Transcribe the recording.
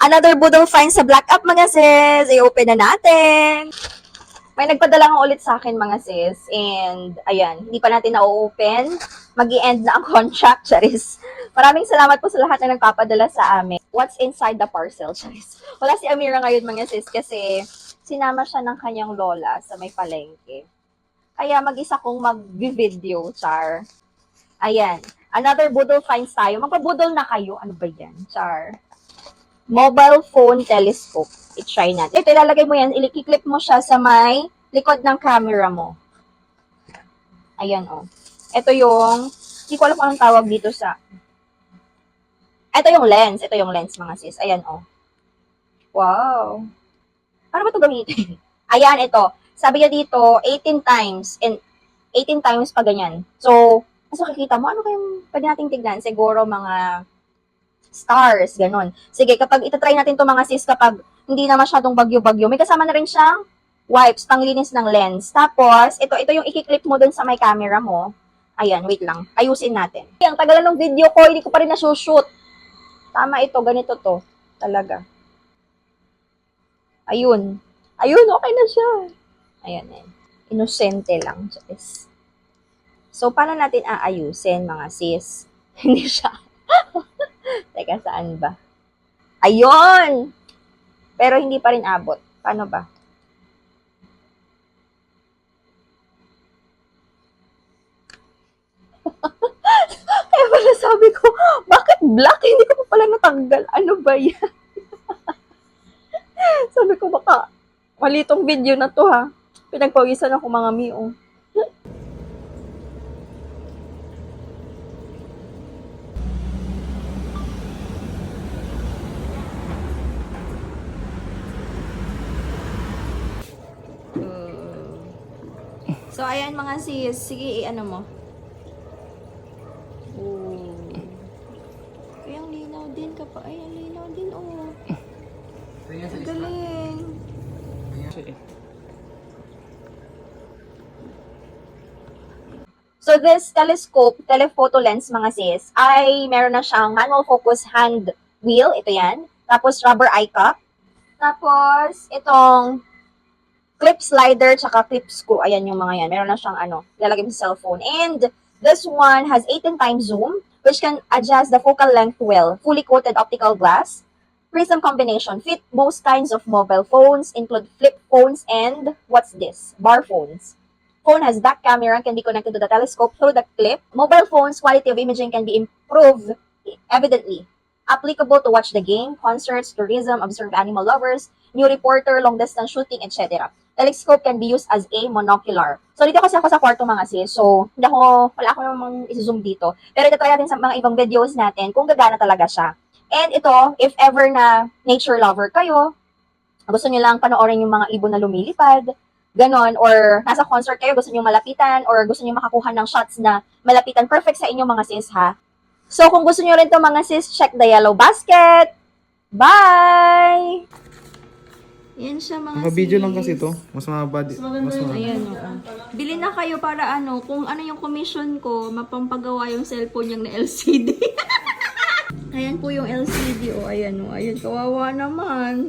Another budol find sa Black Up, mga sis. I-open na natin. May nagpadala nga ulit sa akin, mga sis. And, ayan, hindi pa natin na-open. Mag-i-end na ang contract, charis. Maraming salamat po sa lahat na nagpapadala sa amin. What's inside the parcel, charis? Wala si Amira ngayon, mga sis, kasi sinama siya ng kanyang lola sa may palengke. Kaya mag-isa kong mag-video, char. Ayan. Another budol finds tayo. Magpabudol na kayo. Ano ba yan, char? Mobile phone telescope. I-try natin. Ito, ilalagay mo yan. I-clip mo siya sa may likod ng camera mo. Ayan, oh. Ito yung, hindi ko alam kung anong tawag dito sa, ito yung lens. Ito yung lens, mga sis. Ayan, oh. Wow. Paano ba ito gamitin? Ayan, ito. Sabi niya dito, 18 times. And 18 times pa ganyan. So, mas makikita mo, ano kayong pwede nating tignan? Siguro mga stars, ganun. Sige, kapag itatry natin to mga sis, kapag hindi na masyadong bagyo-bagyo, may kasama na rin siyang wipes, panglinis ng lens. Tapos, ito yung i-clip mo dun sa may camera mo. Ayan, wait lang. Ayusin natin. Ang tagalan ng video ko, hindi ko pa rin nasushoot. Tama ito, ganito to. Talaga. Ayun. Ayun, okay na siya. Ayan, ayan. Inosente lang. Yes. So, paano natin aayusin, mga sis? Hindi siya. Teka, saan ba? Ayun! Pero hindi pa rin abot. Paano ba? Kaya pala sabi ko, bakit black? Hindi ko pa pala natanggal. Ano ba yan? Sabi ko, baka mali tong video na to, ha? Pinagpawisan ako, mga miyo. So, ayan mga sis. Sige, ano mo. Oh. Ay, ang linaw din ka pa. Ay, ang linaw din, oh. Ang galing. So, this telescope, telephoto lens, mga sis, ay meron na siyang manual focus hand wheel. Ito yan. Tapos, rubber eye cup. Tapos, itong clip slider, tsaka clip screw. Ayan yung mga yan. Meron na siyang lalagay mo sa cellphone. And this one has 18 times zoom, which can adjust the focal length well. Fully coated optical glass. Prism combination. Fit most kinds of mobile phones, include flip phones and, what's this? Bar phones. Phone has back camera and can be connected to the telescope through the clip. Mobile phones, quality of imaging can be improved evidently. Applicable to watch the game, concerts, tourism, observe animal lovers, new reporter, long-distance shooting, etc. Telescope can be used as a monocular. So, dito kasi ako sa kwarto, mga sis. So, wala ako namang isi-zoom dito. Pero ito try natin sa mga ibang videos natin kung gagana talaga siya. And ito, if ever na nature lover kayo, gusto nyo lang panoorin yung mga ibon na lumilipad, ganon, or nasa concert kayo, gusto nyo malapitan, or gusto nyo makakuha ng shots na malapitan, perfect sa inyong mga sis, ha? So, kung gusto nyo rin to, mga sis, check the yellow basket. Bye! Yan siya, mga Naka-video sis. lang kasi to. Mas mahaba. Mas mahaba. Ayan, oo. Bili na kayo para kung ano yung commission ko, mapampagawa yung cellphone niyang na LCD. Ayan po yung LCD, oh. Ayan, oh. Ayan, kawawa naman.